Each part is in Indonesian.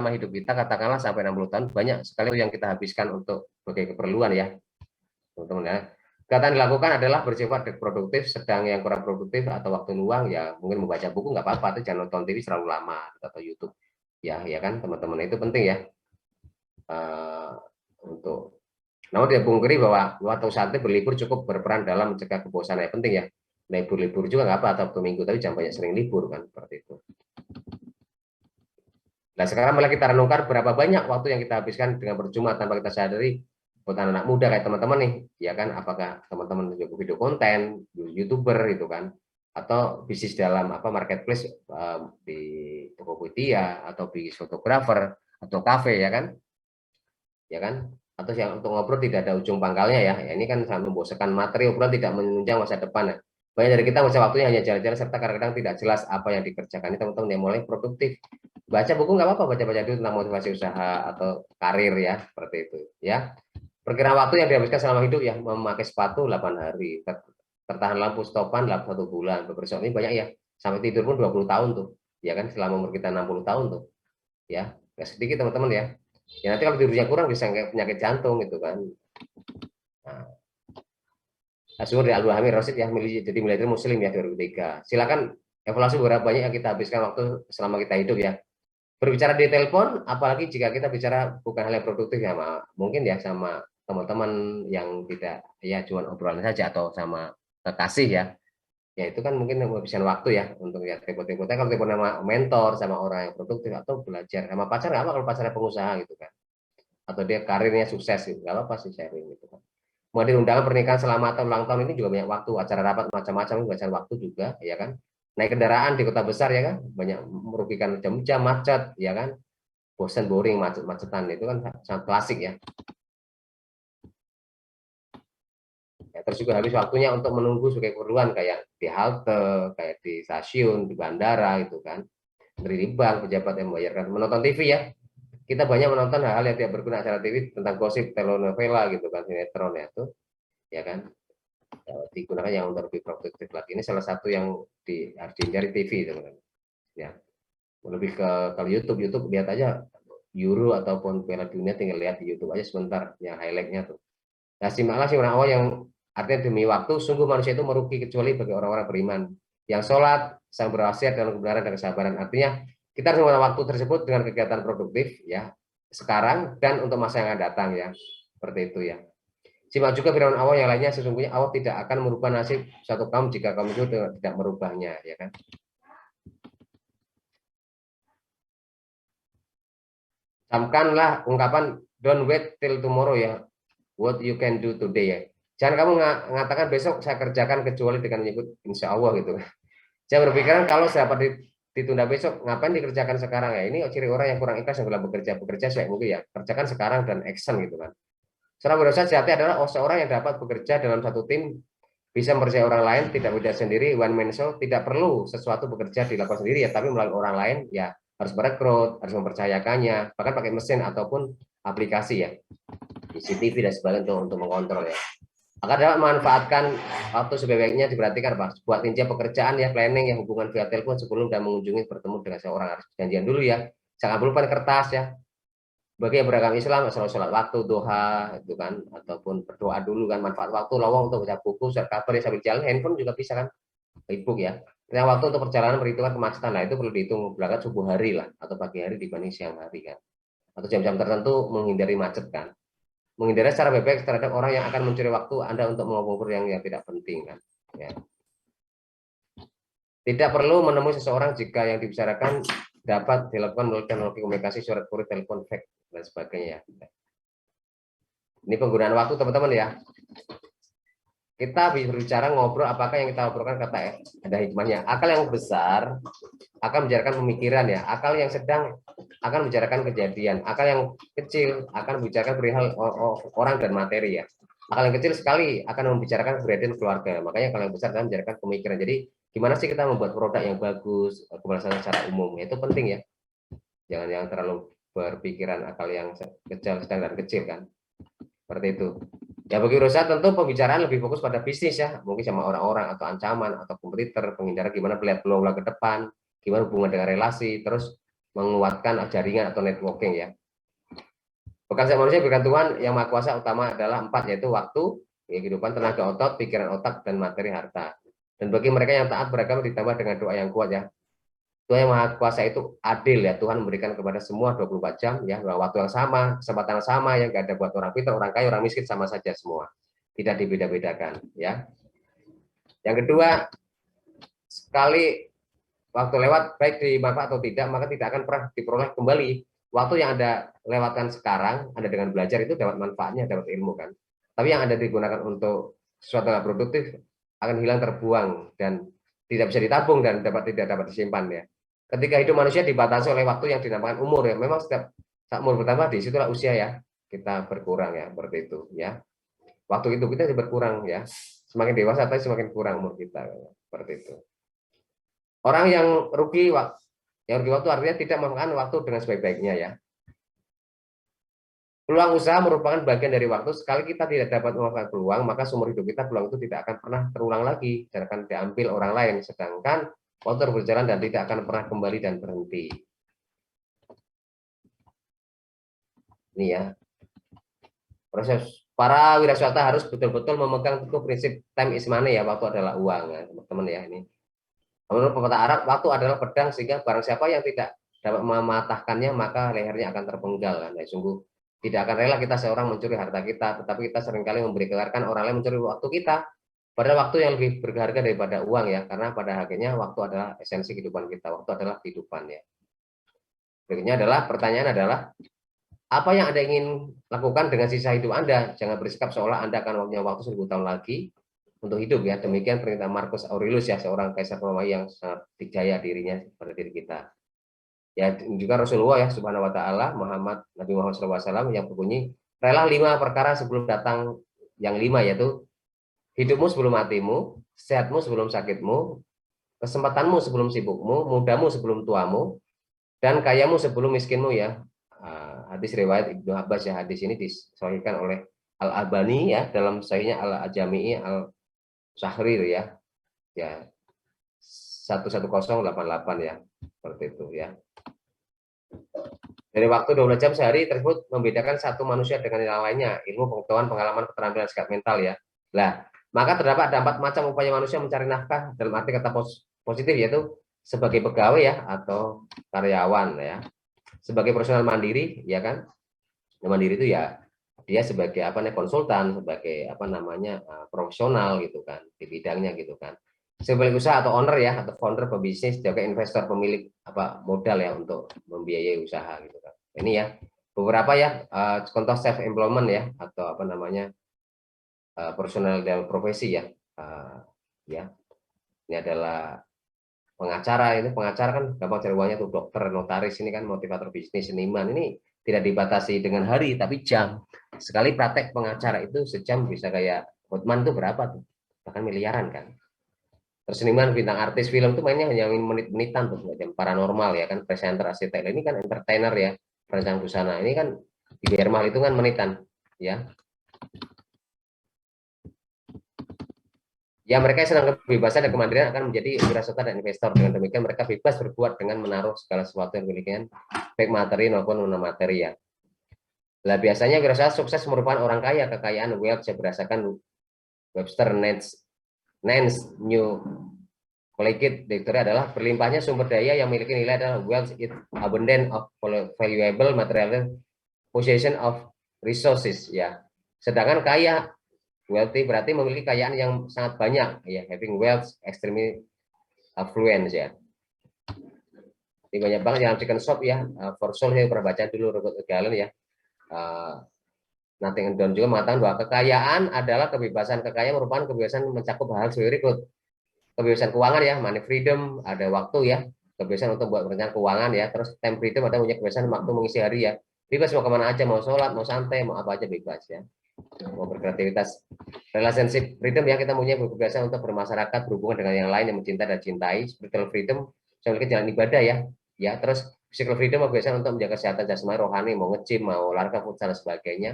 selama hidup kita katakanlah sampai 60 tahun banyak sekali yang kita habiskan untuk berbagai keperluan ya teman-teman ya. Kegiatan dilakukan adalah bersifat produktif, sedang yang kurang produktif atau waktu luang ya mungkin membaca buku nggak apa-apa, tapi jangan nonton TV terlalu lama atau YouTube ya kan teman-teman, itu penting ya. Untuk namun tidak pungkiri bahwa waktu saat ini berlibur cukup berperan dalam mencegah kebosanan, yang penting ya. Libur-libur juga nggak apa, atau minggu, tapi jangan banyak sering libur kan, seperti itu. Nah sekarang malah kita renungkan berapa banyak waktu yang kita habiskan dengan percuma tanpa kita sadari buat anak-anak muda kayak teman-teman nih, ya kan? Apakah teman-teman video konten, youtuber itu kan, atau bisnis dalam marketplace di Tokopedia atau bisnis fotografer atau kafe ya kan? Atau yang untuk ngobrol tidak ada ujung pangkalnya ya. Ini kan sangat membosankan, materi obrolan tidak menunjang masa depan. Banyak dari kita masa waktunya hanya jalan-jalan serta kadang-kadang tidak jelas apa yang dikerjakan. Ini teman-teman yang mulai produktif. Baca buku nggak apa-apa, baca-baca dulu tentang motivasi usaha atau karir ya, seperti itu ya. Perkiraan waktu yang dihabiskan selama hidup ya, memakai sepatu 8 hari, tertahan lampu stopan 1 bulan, beberapa ini banyak ya, sampai tidur pun 20 tahun tuh, ya kan, selama umur kita 60 tahun tuh, ya, nggak sedikit teman-teman ya. Ya nanti kalau tidurnya kurang bisa penyakit jantung gitu kan. Nah, Asur dari Abdul Hamid Rosid yang jadi militer muslim ya 2003. Silakan evaluasi berapa banyak yang kita habiskan waktu selama kita hidup ya. Berbicara di telepon, apalagi jika kita bicara bukan hal yang produktif ya, mungkin ya sama teman-teman yang tidak ya cuma obrolan saja atau sama kekasih ya. Ya itu kan mungkin menghabiskan waktu ya untuk ya telepon-telepon. Kalau telepon sama mentor, sama orang yang produktif atau belajar sama pacar nggak apa kalau pacarnya pengusaha gitu kan. Atau dia karirnya sukses gitu, nggak apa-apa sih sharing gitu kan. Menghadiri undangan pernikahan selama atau ulang tahun ini juga banyak waktu, acara rapat macam-macam banyak waktu juga ya kan. Naik kendaraan di kota besar ya kan, banyak merugikan jam-jam macet ya kan, bosan boring macet-macetan, itu kan sangat klasik ya. Ya, terus juga habis waktunya untuk menunggu sebagai keperluan kayak di halte, kayak di stasiun, di bandara itu kan, dari bank, pejabat yang membayarkan, menonton TV ya. Kita banyak menonton hal-hal yang tidak berguna acara TV tentang gosip, telenovela gitu kan, sinetron ya tuh, ya kan. Ya, digunakan yang untuk lebih produktif lagi. Ini salah satu yang harus dihindari TV teman-teman. Ya, lebih ke kalau YouTube lihat aja Euro ataupun Piala Dunia, tinggal lihat di YouTube aja sebentar yang highlightnya tuh. Nah simaklah orang awal yang artinya demi waktu, sungguh manusia itu merugi kecuali bagi orang-orang beriman yang sholat, sang berwasiat dalam kebenaran dan kesabaran. Artinya kita harus menggunakan waktu tersebut dengan kegiatan produktif ya sekarang dan untuk masa yang akan datang ya, seperti itu ya. Simak juga firman Allah yang lainnya, sesungguhnya Allah tidak akan merubah nasib satu kaum jika kaum itu tidak merubahnya ya kan. Camkanlah ungkapan don't wait till tomorrow ya, what you can do today ya. Jangan kamu mengatakan besok saya kerjakan kecuali dengan menyebut insya Allah gitu. Saya berpikiran kalau saya dapat ditunda besok, ngapain dikerjakan sekarang ya. Ini ciri orang yang kurang ikhlas yang bilang bekerja saya mungkin ya, kerjakan sekarang dan action gitu kan. Seorang berusaha sejati adalah seorang yang dapat bekerja dalam satu tim, bisa mempercayai orang lain, tidak bekerja sendiri, one man show, tidak perlu sesuatu bekerja dilakukan sendiri ya, tapi melalui orang lain ya, harus merekrut, harus mempercayakannya, bahkan pakai mesin ataupun aplikasi ya, CCTV dan sebagainya untuk mengontrol ya. Agar dapat memanfaatkan waktu sebaik-baiknya, diperhatikan Pak. Buat rincian pekerjaan ya, planning yang hubungan via telepon sebelum dan mengunjungi bertemu dengan seorang, harus janjian dulu ya. Jangan lupa kertas ya. Bagi yang beragam Islam, selalu sholat waktu, doa, itu kan, ataupun berdoa dulu kan, manfaat waktu lowong untuk baca buku, kabar ya sambil jalan, handphone juga bisa kan, e-book ya. Yang waktu untuk perjalanan berhitungan kemacetan, nah itu perlu dihitung berangkat subuh hari lah, atau pagi hari dibanding siang hari kan. Atau jam-jam tertentu menghindari macet kan. Menghindari secara bebek terhadap orang yang akan mencuri waktu Anda untuk mengukur yang tidak penting kan. Ya. Tidak perlu menemui seseorang jika yang dibicarakan dapat dilakukan melalui teknologi komunikasi, surat kurir, telepon, fax, dan sebagainya. Ini penggunaan waktu teman-teman ya. Kita berbicara ngobrol, apakah yang kita obrolkan kata ada hikmahnya. Akal yang besar akan membicarakan pemikiran ya. Akal yang sedang akan membicarakan kejadian. Akal yang kecil akan membicarakan perihal orang dan materi ya. Akal yang kecil sekali akan membicarakan keberadaan keluarga. Makanya akal yang besar akan membicarakan pemikiran. Jadi gimana sih kita membuat produk yang bagus, keberhasilan secara umum, itu penting ya. Jangan yang terlalu berpikiran akal yang kecil, sedang dan kecil kan. Seperti itu. Ya bagi Rosa tentu pembicaraan lebih fokus pada bisnis ya, mungkin sama orang-orang atau ancaman atau kompetitor, pengindaran gimana melihat peluang ke depan, gimana hubungan dengan relasi, terus menguatkan jaringan atau networking ya. Bekerja manusia berikan Tuhan yang Maha Kuasa utama adalah 4, yaitu waktu, kehidupan, tenaga otot, pikiran otak, dan materi harta. Dan bagi mereka yang taat beragam ditambah dengan doa yang kuat ya. Tuhan yang Maha Kuasa itu adil ya. Tuhan memberikan kepada semua 24 jam ya, waktu yang sama, kesempatan yang sama, yang gak ada buat orang pintar, orang kaya, orang miskin sama saja semua. Tidak dibeda-bedakan ya. Yang kedua, sekali waktu lewat baik dimanfaat atau tidak, maka tidak akan pernah diperoleh kembali. Waktu yang Anda lewatkan sekarang, Anda dengan belajar itu dapat manfaatnya, dapat ilmu kan. Tapi yang Anda digunakan untuk sesuatu yang produktif akan hilang, terbuang, dan tidak bisa ditabung dan tidak dapat disimpan ya. Ketika hidup manusia dibatasi oleh waktu yang dinamakan umur ya, memang setiap saat umur bertambah disitulah usia ya kita berkurang ya, seperti itu ya. Waktu itu kita berkurang ya, semakin dewasa tapi semakin kurang umur kita ya, seperti itu. Orang yang rugi waktu artinya tidak memanfaatkan waktu dengan sebaik-baiknya ya. Peluang usaha merupakan bagian dari waktu. Sekali kita tidak dapat memanfaatkan peluang, maka seumur hidup kita peluang itu tidak akan pernah terulang lagi, dan akan diambil orang lain. Sedangkan waktu berjalan dan tidak akan pernah kembali dan berhenti. Ini ya. Proses para wiraswasta harus betul-betul memegang teguh prinsip time is money ya. Waktu adalah uang ya, teman-teman ya ini. Menurut pepatah Arab, waktu adalah pedang, sehingga barang siapa yang tidak dapat mematahkannya, maka lehernya akan terpenggal. Nah, sungguh tidak akan rela kita seorang mencuri harta kita, tetapi kita seringkali memberikan orang lain mencuri waktu kita. Pada waktu yang lebih berharga daripada uang ya, karena pada akhirnya waktu adalah esensi kehidupan kita. Waktu adalah kehidupan ya. Berikutnya adalah pertanyaan adalah, apa yang Anda ingin lakukan dengan sisa hidup Anda? Jangan bersikap seolah Anda akan punya waktu 1000 tahun lagi untuk hidup ya. Demikian perintah Marcus Aurelius ya, seorang kaisar Romawi yang sangat dikjaya dirinya pada diri kita. Ya juga Rasulullah ya subhanahu wa taala, Nabi Muhammad SAW yang berbunyi, rela 5 perkara sebelum datang yang 5, yaitu hidupmu sebelum matimu, sehatmu sebelum sakitmu, kesempatanmu sebelum sibukmu, mudamu sebelum tuamu, dan kayamu sebelum miskinmu ya. Hadis riwayat Ibnu Abbas ya. Hadis ini disahihkan oleh Al-Albani ya dalam sahihnya Al-Jami'i Al-Syahrir ya. Ya 11088 ya. Seperti itu ya. Dari waktu 12 jam sehari tersebut membedakan satu manusia dengan yang lainnya, ilmu, pengetahuan, pengalaman, keterampilan, sikap mental ya. Nah, maka terdapat 4 macam upaya manusia mencari nafkah dalam arti kata positif, yaitu sebagai pegawai ya atau karyawan ya, sebagai profesional mandiri ya kan. Mandiri itu ya dia sebagai konsultan, sebagai profesional gitu kan di bidangnya gitu kan. Sebagai usaha atau owner ya, atau founder, pebisnis, juga investor, pemilik modal ya untuk membiayai usaha gitu kan. Ini ya beberapa ya contoh self employment ya, atau personal dan profesi ya. Ya ini adalah pengacara. Ini pengacara kan gampang cari uangnya tuh, dokter, notaris, ini kan motivator bisnis, seniman. Ini tidak dibatasi dengan hari tapi jam. Sekali praktek pengacara itu sejam bisa kayak Hotman tuh berapa tuh, bahkan miliaran kan. Terus seniman, bintang artis film tuh mainnya hanya menit-menitan tuh, macam paranormal ya kan, presenter, arsitek. Ini kan entertainer ya, perancang busana. Ini kan dibayar mahal, itu kan menitan ya. Ya mereka senang kebebasan dan kemandirian akan menjadi wirausaha dan investor. Dengan demikian mereka bebas berbuat dengan menaruh segala sesuatu yang dimilikinya, baik materi maupun non materi ya. Nah, biasanya wirausaha sukses merupakan orang kaya. Kekayaan wealth berdasarkan Webster Nance New Collegiate Dictionary adalah berlimpahnya sumber daya yang memiliki nilai adalah wealth is abundant of valuable material possession of resources ya. Sedangkan kaya, wealthy berarti memiliki kekayaan yang sangat banyak ya, having wealth extremely affluence ya. Ini banyak banget yang chicken shop ya, for soul saya pernah baca dulu Robert Galen ya. Nothing down juga mengatakan bahwa kekayaan adalah kebebasan. Kekayaan merupakan kebebasan mencakup hal sebagai berikut. Kebebasan keuangan ya, money freedom, ada waktu ya, kebebasan untuk buat perencanaan keuangan ya. Terus time freedom, ada punya kebebasan waktu mengisi hari ya. Bebas mau kemana aja, mau sholat, mau santai, mau apa aja bebas ya. Mau berkreativitas. Relationship freedom ya, kita punya kebebasan untuk bermasyarakat, berhubungan dengan yang lain yang mencintai dan cintai. Spiritual freedom, saya memiliki jalan ibadah ya. Ya, terus physical freedom kebiasaan untuk menjaga kesehatan jasmani, rohani, mau nge-gym, mau olahraga, futsal dan sebagainya.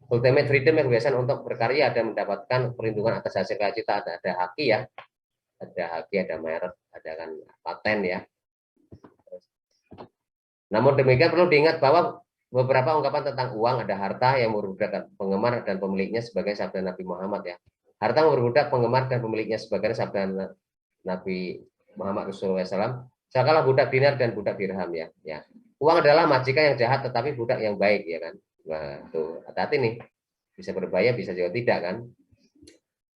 Ultimate freedom yang kebiasaan untuk berkarya dan mendapatkan perlindungan atas hasil karya kita. Ada haki ya, ada haki, ada merek, ada kan paten ya. Namun demikian perlu diingat bahwa beberapa ungkapan tentang uang ada harta yang memperbudak penggemar dan pemiliknya sebagai sabda Nabi Muhammad ya. Harta memperbudak penggemar dan pemiliknya sebagai sabda Nabi Muhammad Rasulullah SAW. Sakalah budak dinar dan budak dirham ya. Ya. Uang adalah majikan yang jahat tetapi budak yang baik ya kan. Nah, tuh hati-hati nih. Bisa berbahaya, bisa juga tidak kan.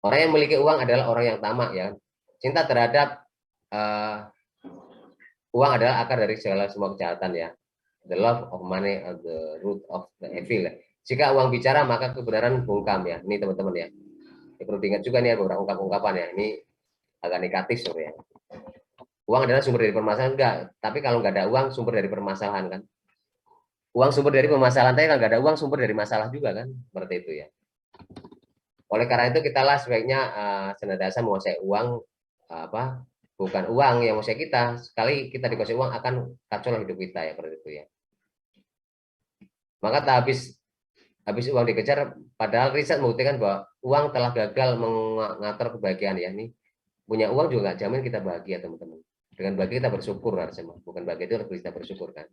Orang yang memiliki uang adalah orang yang tamak ya. Cinta terhadap uang adalah akar dari segala semua kejahatan ya. The love of money are the root of the evil. Jika uang bicara maka kebenaran bungkam ya. Ini teman-teman ya. Ini perlu diingat juga nih beberapa ungkapan-ungkapan ya. Ini agak negatif sebenarnya. Uang adalah sumber dari permasalahan enggak, tapi kalau nggak ada uang sumber dari permasalahan kan. Uang sumber dari permasalahan, tapi kalau nggak ada uang sumber dari masalah juga kan. Seperti itu ya. Oleh karena itu kita lah sebaiknya senantiasa menguasai uang apa bukan uang yang menguasai kita. Sekali kita dikuasai uang akan kacau hidup kita ya seperti itu ya. Maka tak habis uang dikejar, padahal riset membuktikan bahwa uang telah gagal mengatur kebahagiaan ya. Ini punya uang juga nggak jamin kita bahagia teman-teman. Dengan bahagia kita bersyukur harusnya, bukan bahagia itu harus kita bersyukur kan.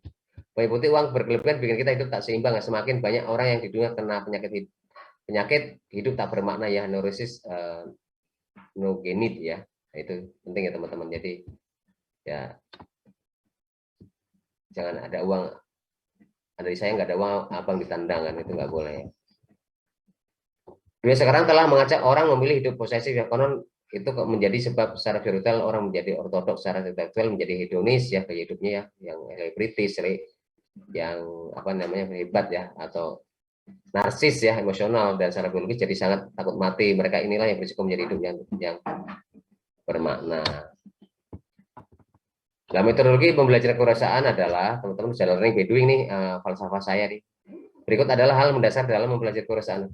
Mengikuti uang berkelebihan bikin kita hidup tak seimbang. Semakin banyak orang yang di dunia kena penyakit hidup tak bermakna ya, neurosis no genit ya. Itu penting ya teman-teman. Jadi ya jangan ada uang, dari saya nggak ada uang abang ditandang kan, itu nggak boleh ya. Dunia sekarang telah mengajak orang memilih hidup posesif yang konon itu menjadi sebab secara spiritual orang menjadi ortodoks, secara intelektual menjadi hedonis ya gaya hidupnya ya, yang selebritis, yang apa namanya hebat ya, atau narsis ya, emosional, dan secara biologis jadi sangat takut mati. Mereka inilah yang berisiko menjadi hidup yang bermakna. Dalam metodologi pembelajaran kewirausahaan adalah teman-teman bisa learning by doing nih, falsafah saya nih. Berikut adalah hal mendasar dalam mempelajari kewirausahaan.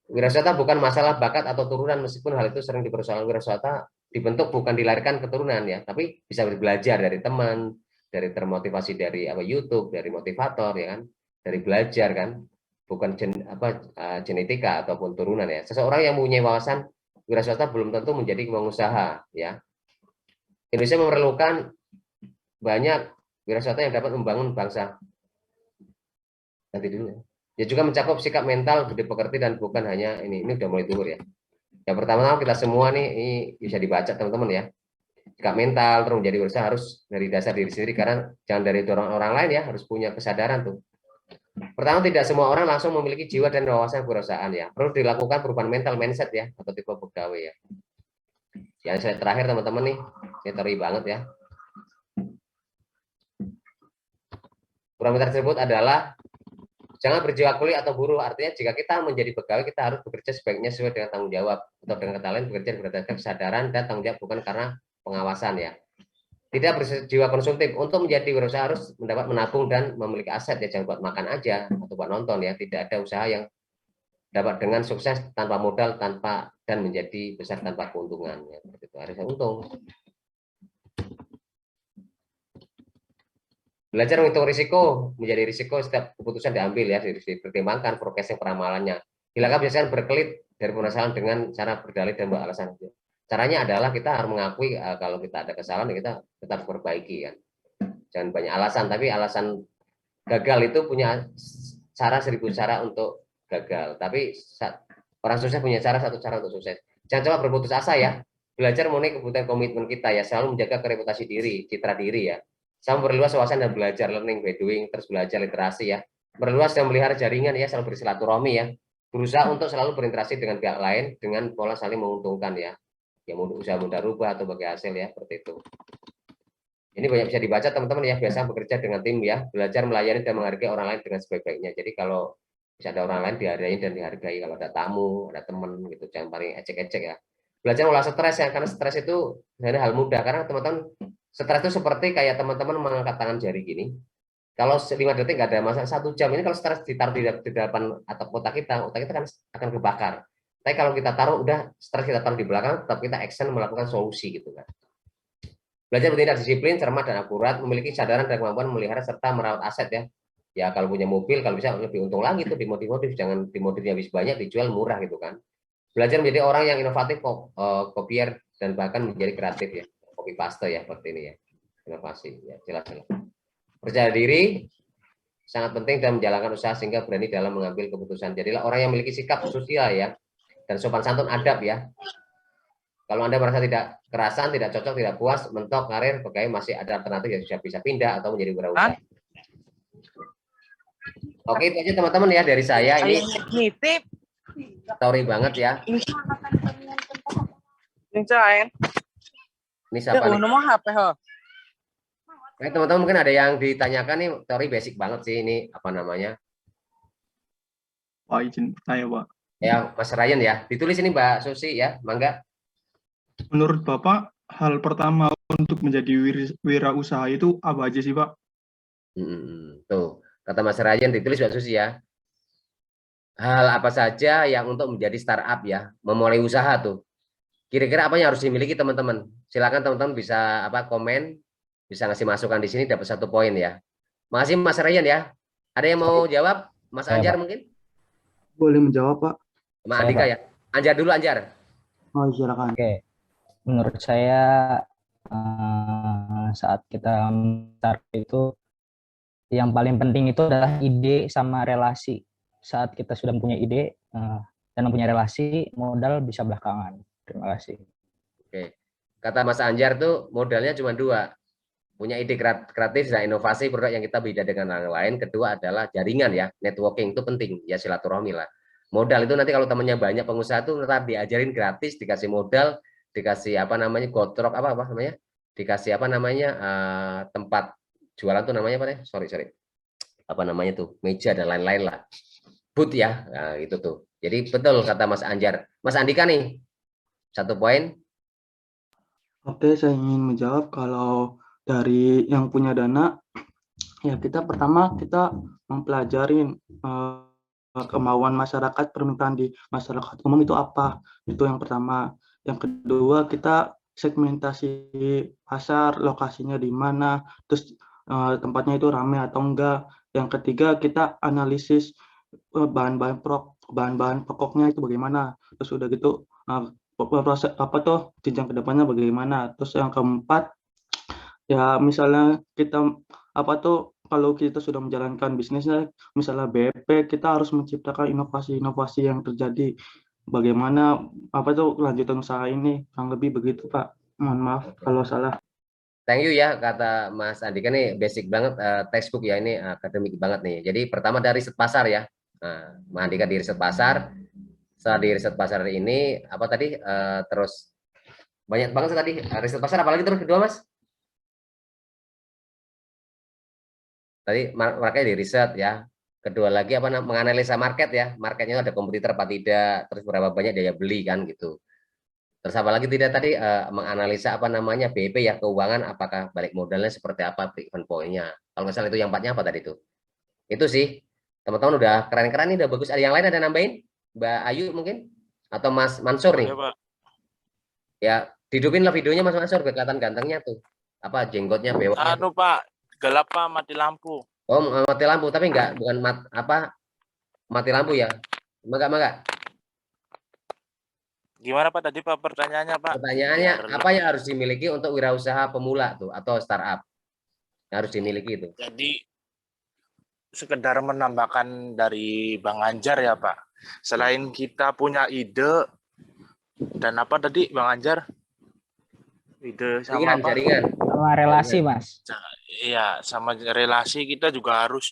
Wirausaha bukan masalah bakat atau turunan, meskipun hal itu sering dipersoalkan. Wirausaha dibentuk bukan dilahirkan keturunan ya, tapi bisa belajar dari teman, dari termotivasi dari YouTube, dari motivator ya kan, dari belajar kan, bukan genetika ataupun turunan ya. Seseorang yang mempunyai wawasan wirausaha belum tentu menjadi pengusaha ya. Indonesia memerlukan banyak wirausaha yang dapat membangun bangsa. Nanti dulu ya. Ya juga mencakup sikap mental, budi pekerti, dan bukan hanya ini udah mulai turun ya. Yang pertama kita semua nih ini bisa dibaca teman-teman ya. Sikap mental terus menjadi berusaha harus dari dasar diri sendiri, karena jangan dari dorong orang lain ya, harus punya kesadaran tuh. Pertama, tidak semua orang langsung memiliki jiwa dan wawasan kewirausahaan ya. Perlu dilakukan perubahan mental mindset ya, atau tipe pegawai ya. Yang saya terakhir teman-teman nih, saya teori banget ya. Perubahan mental tersebut adalah jangan berjiwa kuli atau buruh. Artinya jika kita menjadi pegawai, kita harus bekerja sebaiknya sesuai dengan tanggung jawab, atau dengan kata lain bekerja berdasarkan kesadaran dan tanggung jawab, bukan karena pengawasan ya. Tidak berjiwa konsumtif. Untuk menjadi wirausaha harus mendapat menabung dan memiliki aset ya, jangan buat makan aja atau buat nonton ya. Tidak ada usaha yang dapat dengan sukses tanpa modal, tanpa dan menjadi besar tanpa keuntungan ya. Itu harusnya untung. Belajar menghitung risiko, menjadi risiko setiap keputusan diambil ya, dipertimbangkan forecasting peramalannya. Silakan biasakan berkelit dari permasalahan dengan cara berdalih dan beralasan. Caranya adalah kita harus mengakui kalau kita ada kesalahan, kita tetap perbaiki kan. Jangan banyak alasan, tapi alasan gagal itu punya cara 1000 cara untuk gagal. Tapi orang sukses punya satu cara untuk sukses. Jangan coba berputus asa ya. Belajar mengenai kebutuhan komitmen kita ya, selalu menjaga reputasi diri, citra diri ya. Sama berluas wawasan dan belajar, learning by doing, terus belajar literasi ya. Berluas dan melihara jaringan ya, selalu bersilaturahmi ya. Berusaha untuk selalu berinteraksi dengan pihak lain dengan pola saling menguntungkan ya. Yang usaha mudah rubah atau bagi hasil ya, seperti itu. Ini banyak bisa dibaca teman-teman ya, biasa bekerja dengan tim ya, belajar melayani dan menghargai orang lain dengan sebaik-baiknya. Jadi kalau bisa ada orang lain dihargai dan dihargai, kalau ada tamu, ada teman gitu, jangan paling ecek-ecek ya. Belajar olah stres ya, karena stres itu sebenarnya hal mudah, karena teman-teman stres itu seperti kayak teman-teman mengangkat tangan jari gini. Kalau 5 detik nggak ada masalah, 1 jam ini kalau stres ditaruh di depan atau otak kita kan akan kebakar. Tapi kalau kita taruh, udah stres kita taruh di belakang, tetap kita action melakukan solusi gitu kan. Belajar bertindak disiplin, cermat, dan akurat, memiliki kesadaran dan kemampuan memelihara serta merawat aset ya. Ya kalau punya mobil, kalau bisa lebih untung lagi tuh di motif-motif, jangan di motifnya habis banyak dijual murah gitu kan. Belajar menjadi orang yang inovatif, kopier, dan bahkan menjadi kreatif ya, copy paste ya, seperti ini ya, inovasi ya, jelas. percaya diri, sangat penting dalam menjalankan usaha sehingga berani dalam mengambil keputusan. Jadilah orang yang memiliki sikap sosial ya, dan sopan santun adab ya. Kalau Anda merasa tidak kerasan, tidak cocok, tidak puas, mentok karir, pegawai masih ada alternatif yang bisa pindah atau menjadi wirausaha. Oke, itu aja teman-teman ya dari saya. Ini story banget ya. Ini siapa nih? Oke, teman-teman mungkin ada yang ditanyakan nih, teori basic banget sih ini apa namanya? Pak, izin bertanya, Pak. Ya, Mas Ryan ya. Ditulis ini Mbak Susi ya, Mangga. Menurut Bapak, hal pertama untuk menjadi wirausaha itu apa aja sih, Pak? Tuh, kata Mas Ryan ditulis Mbak Susi ya. Hal apa saja yang untuk menjadi startup ya, memulai usaha tuh. Kira-kira apa yang harus dimiliki teman-teman? Silakan teman-teman bisa apa komen, bisa ngasih masukan di sini dapat 1 poin ya. Makasih Mas Ryan ya. Ada yang mau jawab? Mas Anjar mungkin? Boleh menjawab, Pak? Sama Andika ya. Anjar dulu, Anjar. Oh, silakan. Oke, menurut saya saat kita start itu yang paling penting itu adalah ide sama relasi. Saat kita sudah mempunyai ide dan mempunyai relasi, modal bisa belakangan. Terima kasih. Oke, kata Mas Anjar tuh modalnya cuma 2. Punya ide kreatif dan inovasi produk yang kita beda dengan orang lain. Kedua adalah jaringan ya, networking itu penting ya, silaturahmi lah. Modal itu nanti kalau temannya banyak pengusaha tuh ntar diajarin gratis, dikasih modal, dikasih apa namanya godrok apa namanya, dikasih apa namanya tempat jualan tuh namanya apa ya? Sorry apa namanya tuh meja dan lain-lain lah, booth ya, nah, itu tuh. Jadi betul kata Mas Anjar. Mas Andika nih 1 poin. Oke, saya ingin menjawab kalau dari yang punya dana, ya kita pertama kita mempelajari kemauan masyarakat, permintaan di masyarakat umum itu apa. Itu yang pertama. Yang kedua, kita segmentasi pasar, lokasinya di mana, terus tempatnya itu ramai atau enggak. Yang ketiga, kita analisis bahan-bahan pokoknya itu bagaimana. Terus udah gitu proses apa tuh jenjang kedepannya bagaimana. Terus yang keempat, ya misalnya kita apa tuh kalau kita sudah menjalankan bisnisnya, misalnya BP, kita harus menciptakan inovasi-inovasi yang terjadi. Bagaimana apa tuh kelanjutan usaha ini, kurang lebih begitu, Pak. Mohon maaf kalau salah. Thank you ya kata Mas Andika nih basic banget textbook ya, ini akademik banget nih. Jadi pertama dari riset pasar ya. Nah, Mas Andika di riset pasar. Setelah di riset pasar ini apa tadi terus banyak banget tadi riset pasar, apalagi terus kedua Mas? Tadi makanya di riset ya. Kedua lagi apa menganalisa market ya. Marketnya ada kompetitor apa tidak, terus berapa banyak daya beli kan gitu. Terus apa lagi tidak tadi menganalisa apa namanya BIP ya, keuangan, apakah balik modalnya seperti apa, break even point-nya. Kalau nggak salah itu yang 4-nya apa tadi itu. Itu sih. Teman-teman udah keren-keren nih, udah bagus. Ada yang lain ada nambahin? Mbak Ayu mungkin? Atau Mas Mansur nih? Ya, Pak. Ya, hidupin lah videonya Mas Mansur, kelihatan gantengnya tuh. Apa jenggotnya bewanya. Anu Pak, gelap Pak, mati lampu. Oh, mati lampu, tapi bukan mati lampu ya. Enggak. Gimana Pak tadi Pak pertanyaannya Pak? Pertanyaannya apa yang harus dimiliki untuk wirausaha pemula tuh atau startup? Yang harus dimiliki itu. Jadi sekedar menambahkan dari Bang Anjar ya Pak. Selain kita punya ide dan apa tadi Bang Anjar? Ide sama jaringan. Sama relasi, Mas. Iya, sama relasi kita juga harus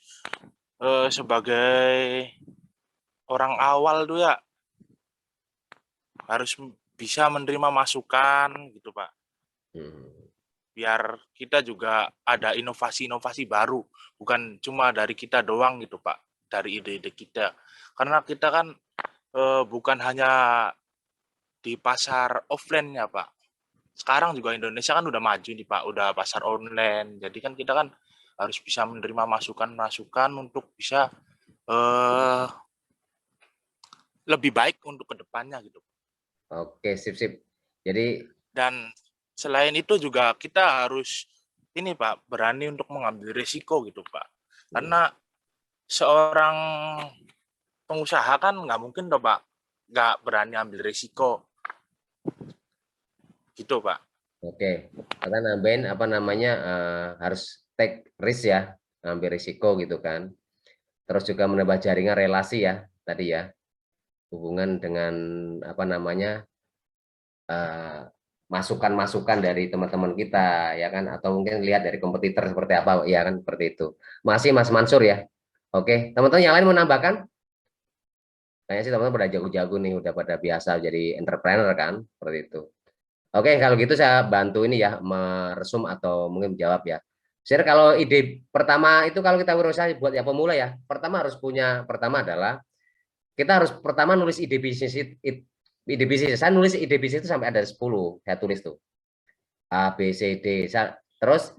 sebagai orang awal tuh ya harus bisa menerima masukan gitu Pak. Biar kita juga ada inovasi-inovasi baru, bukan cuma dari kita doang gitu Pak, dari ide-ide kita. Karena kita kan bukan hanya di pasar offline ya Pak. Sekarang juga Indonesia kan udah maju nih Pak, udah pasar online. Jadi kan kita kan harus bisa menerima masukan-masukan untuk bisa lebih baik untuk kedepannya gitu. Oke, sip. Jadi dan selain itu juga kita harus ini Pak, berani untuk mengambil risiko gitu Pak. Karena seorang pengusaha kan nggak mungkin toh Pak, nggak berani ambil risiko. Gitu Pak. Oke, karena nambahin apa namanya harus take risk ya, ngambil risiko gitu kan. Terus juga menambah jaringan relasi ya tadi ya, hubungan dengan apa namanya, masukan-masukan dari teman-teman kita ya kan, atau mungkin lihat dari kompetitor seperti apa ya kan, seperti itu. Masih Mas Mansur ya. Oke, teman-teman yang lain mau nambahkan? Kayaknya sih teman-teman pada jago-jago nih, udah pada biasa jadi entrepreneur kan, seperti itu. Oke, kalau gitu saya bantu ini ya, meresum atau mungkin menjawab ya. Share kalau ide pertama itu kalau kita berusaha buat yang pemula ya, pertama harus punya, pertama adalah kita harus pertama nulis ide bisnis, ide bisnis. Saya nulis ide bisnis itu sampai ada 10, saya tulis tuh. A, B, C, D. Terus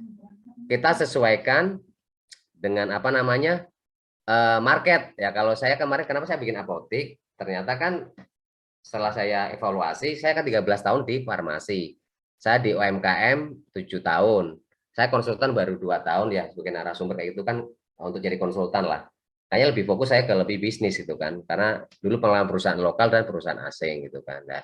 kita sesuaikan dengan apa namanya, market ya. Kalau saya kemarin kenapa saya bikin apotik, ternyata kan setelah saya evaluasi, saya kan 13 tahun di farmasi, saya di UMKM 7 tahun, saya konsultan baru 2 tahun ya sebagai narasumber kayak gitu kan, untuk jadi konsultan lah. Kayaknya lebih fokus saya ke lebih bisnis gitu kan, karena dulu pengalaman perusahaan lokal dan perusahaan asing gitu kan. Nah,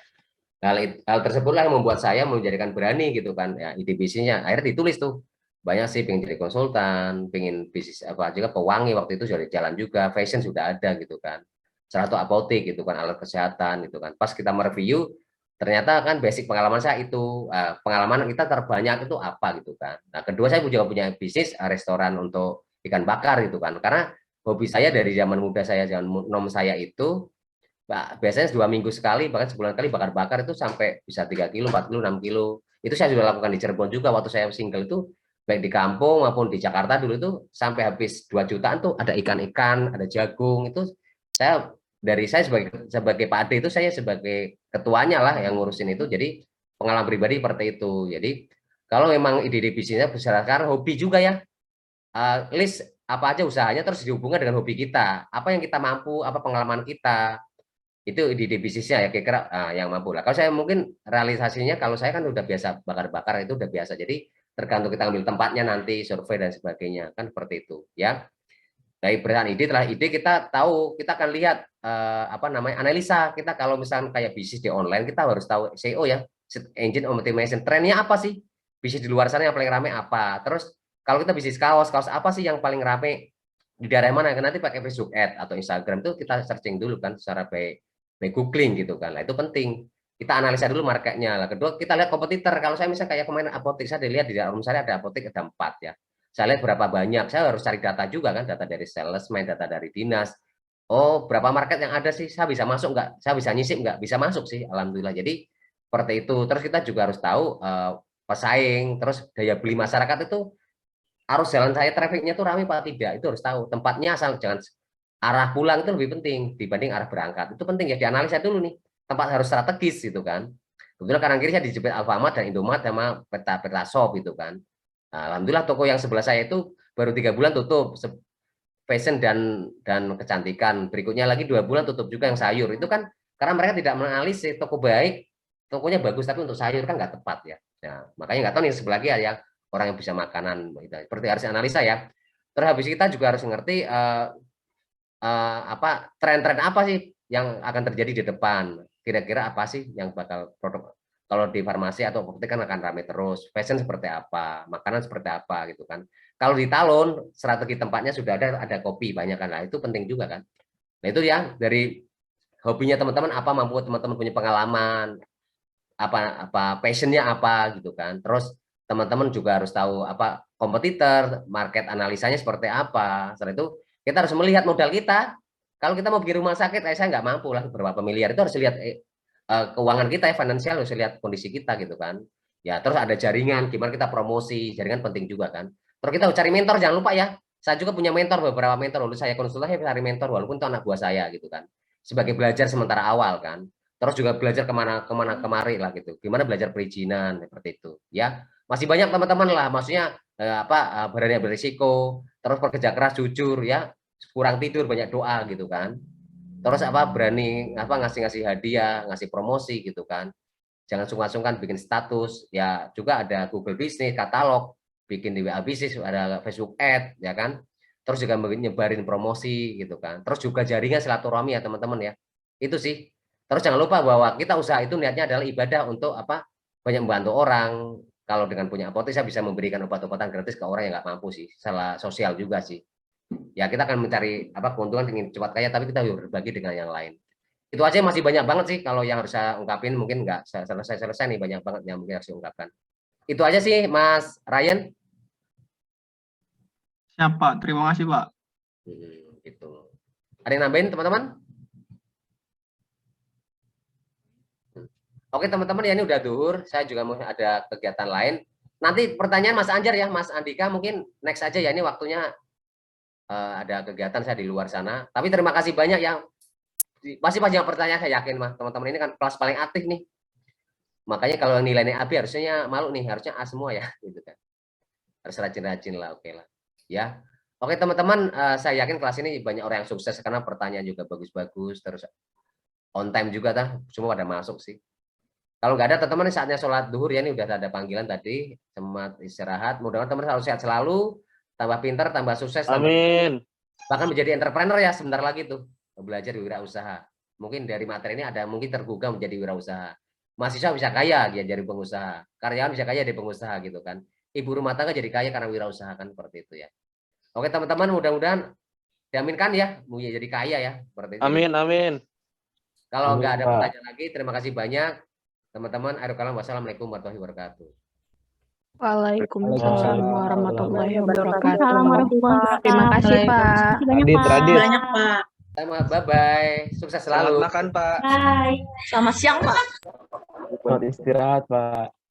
hal tersebutlah yang membuat saya menjadikan berani gitu kan, ya ide bisnisnya akhirnya ditulis tuh. Banyak sih pengen jadi konsultan, pengen bisnis apa juga, pewangi waktu itu sudah jalan juga, fashion sudah ada gitu kan. Salah satu apotek gitu kan, alat kesehatan gitu kan. Pas kita mereview, ternyata kan basic pengalaman saya itu, pengalaman kita terbanyak itu apa gitu kan. Nah, kedua saya juga punya bisnis restoran untuk ikan bakar gitu kan. Karena hobi saya dari zaman muda saya, zaman nom saya itu, biasanya 2 minggu sekali, bahkan sebulan kali bakar-bakar itu sampai bisa 3 kilo, 4 kilo, 6 kilo. Itu saya sudah lakukan di Cirebon juga waktu saya single itu, baik di kampung maupun di Jakarta dulu itu sampai habis 2 jutaan tuh, ada ikan-ikan, ada jagung, itu saya saya sebagai Pak Ade itu saya sebagai ketuanya lah yang ngurusin itu. Jadi pengalaman pribadi seperti itu. Jadi kalau memang ide-ide bisnisnya berdasarkan hobi juga ya, list apa aja usahanya terus dihubungkan dengan hobi kita, apa yang kita mampu, apa pengalaman kita, itu ide bisnisnya ya kira-kira yang mampu lah. Kalau saya mungkin realisasinya, kalau saya kan udah biasa bakar-bakar, itu udah biasa, jadi tergantung kita ambil tempatnya nanti, survei dan sebagainya kan, seperti itu ya. Dari berdasarkan ide, telah ide kita tahu, kita akan lihat apa namanya, analisa kita. Kalau misalnya kayak bisnis di online, kita harus tahu SEO ya, engine optimization, trennya apa sih, bisnis di luar sana yang paling ramai apa. Terus kalau kita bisnis kaos apa sih yang paling ramai di daerah mana, nanti pakai Facebook Ad atau Instagram itu kita searching dulu kan secara baik googling gitu kan. Nah, itu penting. Kita analisa dulu marketnya. Lah, kedua kita lihat kompetitor. Kalau saya misalnya kayak kemarin apotek, saya dilihat di dalam saya ada apotek ada 4 ya. Saya lihat berapa banyak. Saya harus cari data juga kan, data dari salesman, data dari dinas. Oh, berapa market yang ada sih? Saya bisa masuk nggak? Saya bisa nyisip nggak? Bisa masuk sih, alhamdulillah. Jadi seperti itu. Terus kita juga harus tahu pesaing, terus daya beli masyarakat itu, arus jalan saya trafficnya tuh ramai apa tidak, itu harus tahu. Tempatnya asal jangan arah pulang itu lebih penting dibanding arah berangkat. Itu penting ya, dianalisa dulu nih. Tempat harus strategis gitu kan. Kebetulan kanan kiri saya dijepit Alfamart dan Indomaret sama peta shop gitu kan. Nah, alhamdulillah toko yang sebelah saya itu baru 3 bulan tutup, fashion dan kecantikan. Berikutnya lagi 2 bulan tutup juga yang sayur. Itu kan karena mereka tidak menganalisis toko baik, tokonya bagus tapi untuk sayur kan nggak tepat ya. Nah, makanya nggak tahu nih sebelah lagi ya orang yang bisa makanan. Seperti harus analisa ya. Terus habis kita juga harus ngerti apa tren-tren apa sih yang akan terjadi di depan, kira-kira apa sih yang bakal produk, kalau di farmasi atau apotek kan akan ramai terus, fashion seperti apa, makanan seperti apa gitu kan. Kalau di talon strategi tempatnya sudah ada kopi banyak kan, nah itu penting juga kan. Nah itu ya dari hobinya teman-teman, apa mampu teman-teman punya pengalaman, apa passionnya apa gitu kan. Terus teman-teman juga harus tahu apa kompetitor, market analisanya seperti apa. Setelah itu kita harus melihat modal kita. Kalau kita mau bikin rumah sakit, saya nggak mampu lah berapa miliar, itu harus lihat keuangan kita ya, finansial, harus lihat kondisi kita gitu kan. Ya terus ada jaringan, gimana kita promosi, jaringan penting juga kan. Terus kita harus cari mentor, jangan lupa ya. Saya juga punya mentor, beberapa mentor, lalu saya konsultasi cari mentor, walaupun itu anak buah saya gitu kan. Sebagai belajar sementara awal kan. Terus juga belajar kemana kemari lah gitu. Gimana belajar perizinan seperti itu ya. Masih banyak teman-teman lah, maksudnya berani berisiko, terus bekerja keras, jujur ya, kurang tidur, banyak doa gitu kan. Terus berani ngasih hadiah, ngasih promosi gitu kan. Jangan sungkan-sungkan bikin status ya, juga ada Google Business, katalog, bikin di WA Business, ada Facebook Ad ya kan. Terus juga nyebarin promosi gitu kan. Terus juga jaringan silaturahmi ya teman-teman ya. Itu sih. Terus jangan lupa bahwa kita usaha itu niatnya adalah ibadah untuk banyak membantu orang, kalau dengan punya apotek saya bisa memberikan obat-obatan gratis ke orang yang nggak mampu sih, salah sosial juga sih. Ya kita akan mencari keuntungan ingin cepat kaya, tapi kita berbagi dengan yang lain. Itu aja, masih banyak banget sih kalau yang harus saya ungkapin, mungkin nggak selesai nih, banyak banget yang mungkin harus diungkapkan. Itu aja sih Mas Ryan. Siap Pak, terima kasih Pak. Gitu. Ada yang nambahin teman-teman? Oke teman-teman, ya ini udah duhur, saya juga mau ada kegiatan lain. Nanti pertanyaan Mas Anjar ya, Mas Andika mungkin next aja ya, ini waktunya ada kegiatan saya di luar sana. Tapi terima kasih banyak yang masih banyak pertanyaan, saya yakin Mas teman-teman ini kan kelas paling aktif nih. Makanya kalau nilainya AB harusnya malu nih, harusnya A semua ya, gitu kan. Harus rajin-rajin lah, oke lah. Ya, oke teman-teman, saya yakin kelas ini banyak orang yang sukses karena pertanyaan juga bagus-bagus, terus on time juga semua pada masuk sih. Kalau nggak ada teman-teman, saatnya sholat duhur ya, ini udah ada panggilan tadi, semangat istirahat. Mudah-mudahan teman-teman selalu sehat selalu, tambah pintar, tambah sukses, Amin. bahkan menjadi entrepreneur ya sebentar lagi tuh, belajar wirausaha. Mungkin dari materi ini ada mungkin tergugah menjadi wirausaha. Mahasiswa bisa kaya dia jadi pengusaha, karyawan bisa kaya jadi pengusaha gitu kan. Ibu rumah tangga jadi kaya karena wirausaha kan, seperti itu ya. Oke teman-teman, mudah-mudahan diaminkan ya, mau jadi kaya ya, seperti itu. Amin, amin. Kalau Amin, nggak ada Pak. pertanyaan lagi, terima kasih banyak teman-teman. Akhirul kalam, wassalamualaikum warahmatullahi wabarakatuh. Waalaikumsalam warahmatullahi wabarakatuh. Assalamualaikum. Terima kasih Pak. Banyak Pak. Radit. Pak. Bye-bye, sukses Selamat selalu. makan Pak. Bye. Selamat siang Pak. Selamat istirahat Pak.